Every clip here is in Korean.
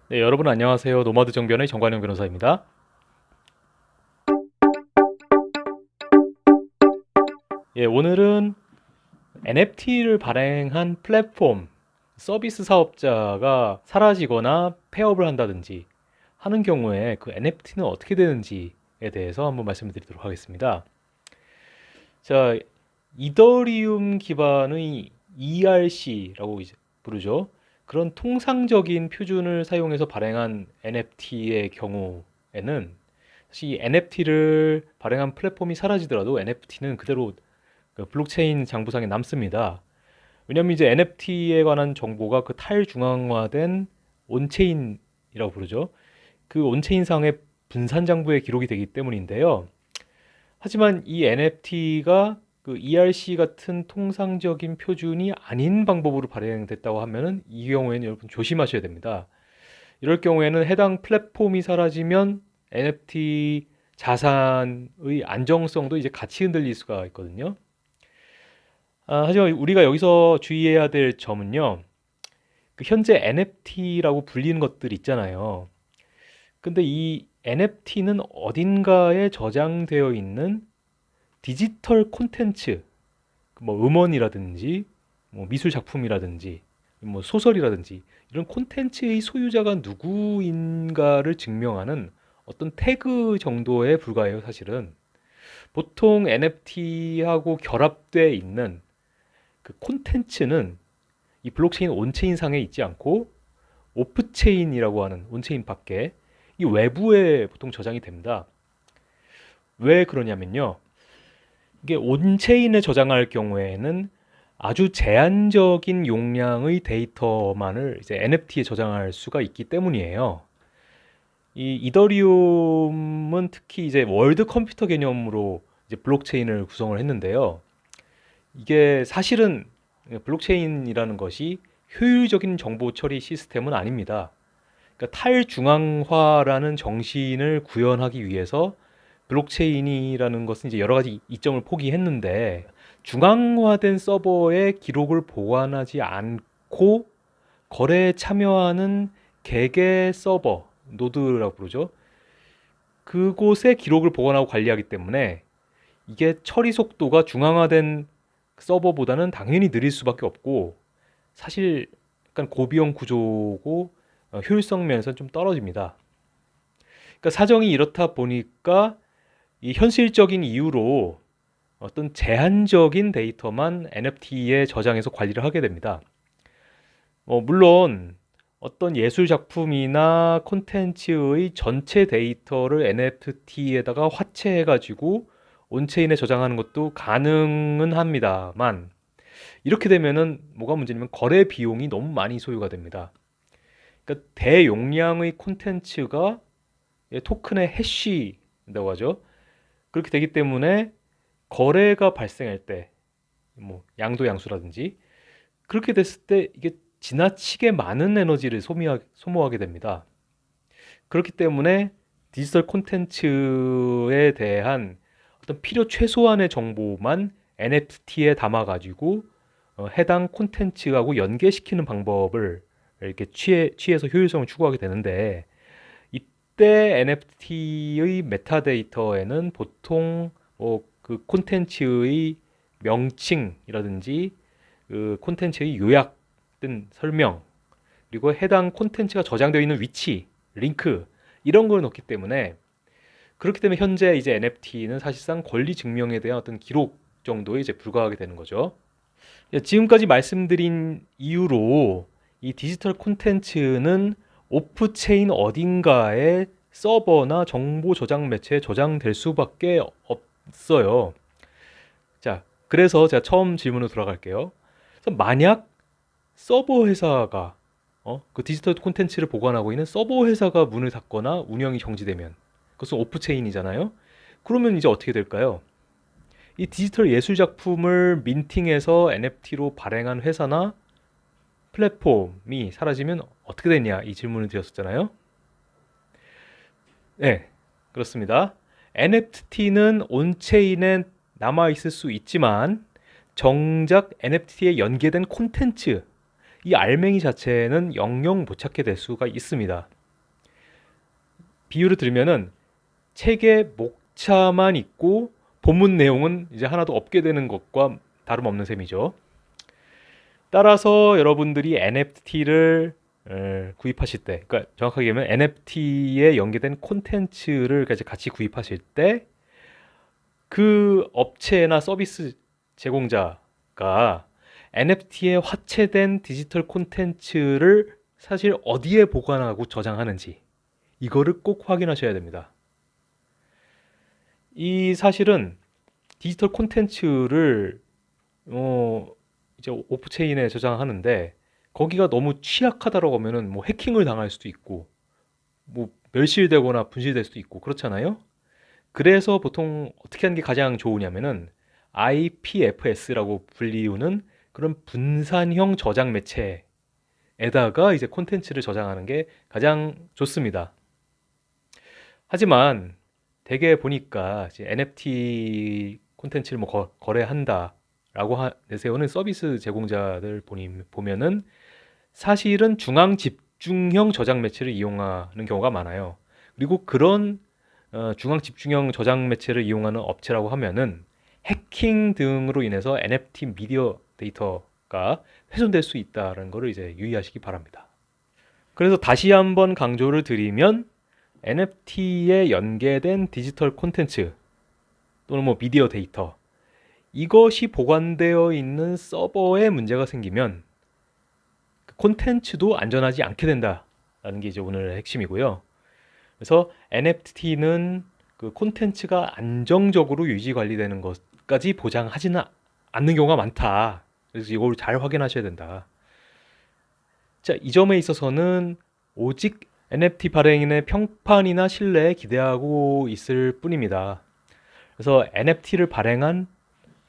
네, 여러분 안녕하세요. 노마드 정변의 정관영 변호사입니다. 예, 오늘은 NFT를 발행한 플랫폼, 서비스 사업자가 사라지거나 폐업을 한다든지 하는 경우에 그 NFT는 어떻게 되는지에 대해서 한번 말씀을 드리도록 하겠습니다. 자, 이더리움 기반의 ERC라고 이제 부르죠. 그런 통상적인 표준을 사용해서 발행한 NFT의 경우에는 사실 NFT를 발행한 플랫폼이 사라지더라도 NFT는 그대로 그 블록체인 장부상에 남습니다. 왜냐하면 이제 NFT에 관한 정보가 그 탈중앙화된 온체인이라고 부르죠. 그 온체인상의 분산 장부에 기록이 되기 때문인데요. 하지만 이 NFT가 그 ERC 같은 통상적인 표준이 아닌 방법으로 발행됐다고 하면은 이 경우에는 여러분 조심하셔야 됩니다. 이럴 경우에는 해당 플랫폼이 사라지면 NFT 자산의 안정성도 이제 같이 흔들릴 수가 있거든요. 하지만 우리가 여기서 주의해야 될 점은요. 그 현재 NFT라고 불리는 것들 있잖아요. 근데 이 NFT는 어딘가에 저장되어 있는 디지털 콘텐츠, 뭐 음원이라든지 뭐 미술 작품이라든지 뭐 소설이라든지 이런 콘텐츠의 소유자가 누구인가를 증명하는 어떤 태그 정도에 불과해요, 사실은. 보통 NFT하고 결합되어 있는 그 콘텐츠는 이 블록체인 온체인 상에 있지 않고 오프체인이라고 하는 온체인 밖에 이 외부에 보통 저장이 됩니다. 왜 그러냐면요. 이게 온체인에 저장할 경우에는 아주 제한적인 용량의 데이터만을 이제 NFT에 저장할 수가 있기 때문이에요. 이 이더리움은 특히 이제 월드 컴퓨터 개념으로 이제 블록체인을 구성을 했는데요. 이게 사실은 블록체인이라는 것이 효율적인 정보 처리 시스템은 아닙니다. 그러니까 탈중앙화라는 정신을 구현하기 위해서 블록체인이라는 것은 이제 여러 가지 이점을 포기했는데 중앙화된 서버에 기록을 보관하지 않고 거래에 참여하는 개개 서버, 노드라고 부르죠. 그곳에 기록을 보관하고 관리하기 때문에 이게 처리 속도가 중앙화된 서버보다는 당연히 느릴 수밖에 없고 사실 약간 고비용 구조고 효율성 면에서는 좀 떨어집니다. 그러니까 사정이 이렇다 보니까 이 현실적인 이유로 어떤 제한적인 데이터만 NFT에 저장해서 관리를 하게 됩니다. 물론 어떤 예술 작품이나 콘텐츠의 전체 데이터를 NFT에다가 화체해가지고 온체인에 저장하는 것도 가능은 합니다만 이렇게 되면은 뭐가 문제냐면 거래 비용이 너무 많이 소요가 됩니다. 그러니까 대용량의 콘텐츠가 토큰의 해시라고 하죠. 그렇게 되기 때문에 거래가 발생할 때, 뭐 양도 양수라든지 그렇게 됐을 때 이게 지나치게 많은 에너지를 소모하게 됩니다. 그렇기 때문에 디지털 콘텐츠에 대한 어떤 필요 최소한의 정보만 NFT에 담아가지고 해당 콘텐츠하고 연계시키는 방법을 이렇게 취해서 효율성을 추구하게 되는데 이때 NFT의 메타데이터에는 보통 그 콘텐츠의 명칭이라든지 그 콘텐츠의 요약된 설명 그리고 해당 콘텐츠가 저장되어 있는 위치, 링크 이런 걸 넣기 때문에 그렇기 때문에 현재 이제 NFT는 사실상 권리 증명에 대한 어떤 기록 정도에 이제 불과하게 되는 거죠. 지금까지 말씀드린 이유로 이 디지털 콘텐츠는 오프체인 어딘가에 서버나 정보 저장 매체에 저장될 수밖에 없어요. 자, 그래서 제가 처음 질문으로 돌아갈게요. 그래서 만약 서버 회사가 그 디지털 콘텐츠를 보관하고 있는 서버 회사가 문을 닫거나 운영이 정지되면 그것은 오프체인이잖아요. 그러면 이제 어떻게 될까요? 이 디지털 예술 작품을 민팅해서 NFT로 발행한 회사나 플랫폼이 사라지면 어떻게 되냐 이 질문을 드렸었잖아요. 네, 그렇습니다. NFT는 온체인에 남아 있을 수 있지만 정작 NFT에 연계된 콘텐츠 이 알맹이 자체는 영영 못 찾게 될 수가 있습니다. 비유를 들면은 책의 목차만 있고 본문 내용은 이제 하나도 없게 되는 것과 다름없는 셈이죠. 따라서 여러분들이 NFT를 구입하실 때, 그러니까 정확하게 얘기하면 NFT에 연계된 콘텐츠를 같이 구입하실 때 그 업체나 서비스 제공자가 NFT에 화체된 디지털 콘텐츠를 사실 어디에 보관하고 저장하는지 이거를 꼭 확인하셔야 됩니다. 이 사실은 디지털 콘텐츠를 이제 오프체인에 저장하는데 거기가 너무 취약하다라고 하면은 뭐 해킹을 당할 수도 있고 뭐 멸실되거나 분실될 수도 있고 그렇잖아요. 그래서 보통 어떻게 하는 게 가장 좋으냐면은 IPFS라고 불리우는 그런 분산형 저장 매체에다가 이제 콘텐츠를 저장하는 게 가장 좋습니다. 하지만 대개 보니까 이제 NFT 콘텐츠를 뭐 거래한다라고 내세우는 서비스 제공자들 보면은 사실은 중앙 집중형 저장 매체를 이용하는 경우가 많아요. 그리고 그런 중앙 집중형 저장 매체를 이용하는 업체라고 하면은 해킹 등으로 인해서 NFT 미디어 데이터가 훼손될 수 있다는 것을 이제 유의하시기 바랍니다. 그래서 다시 한번 강조를 드리면 NFT에 연계된 디지털 콘텐츠 또는 뭐 미디어 데이터 이것이 보관되어 있는 서버에 문제가 생기면 그 콘텐츠도 안전하지 않게 된다라는 게 이제 오늘의 핵심이고요. 그래서 NFT는 그 콘텐츠가 안정적으로 유지 관리되는 것까지 보장하지는 않는 경우가 많다. 그래서 이걸 잘 확인하셔야 된다. 자, 이 점에 있어서는 오직 NFT 발행인의 평판이나 신뢰에 기대하고 있을 뿐입니다. 그래서 NFT를 발행한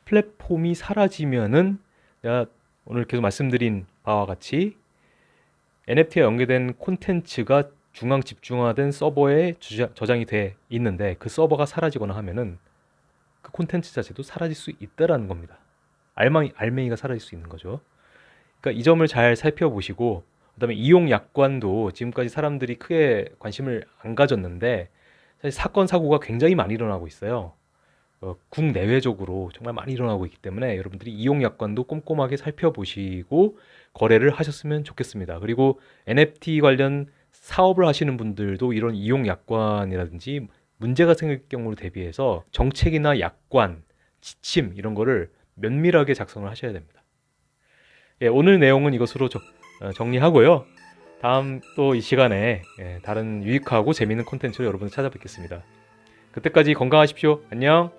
플랫폼이 사라지면은 내가 오늘 계속 말씀드린 바와 같이 NFT에 연계된 콘텐츠가 중앙 집중화된 서버에 저장이 돼 있는데 그 서버가 사라지거나 하면은 그 콘텐츠 자체도 사라질 수 있다라는 겁니다. 알맹이가 사라질 수 있는 거죠. 그러니까 이 점을 잘 살펴보시고 그다음에 이용 약관도 지금까지 사람들이 크게 관심을 안 가졌는데 사실 사건 사고가 굉장히 많이 일어나고 있어요. 국내외적으로 정말 많이 일어나고 있기 때문에 여러분들이 이용 약관도 꼼꼼하게 살펴보시고 거래를 하셨으면 좋겠습니다. 그리고 NFT 관련 사업을 하시는 분들도 이런 이용 약관이라든지 문제가 생길 경우를 대비해서 정책이나 약관, 지침 이런 거를 면밀하게 작성을 하셔야 됩니다. 예, 오늘 내용은 이것으로 정리하고요. 다음 또 이 시간에 다른 유익하고 재미있는 콘텐츠로 여러분을 찾아뵙겠습니다. 그때까지 건강하십시오. 안녕.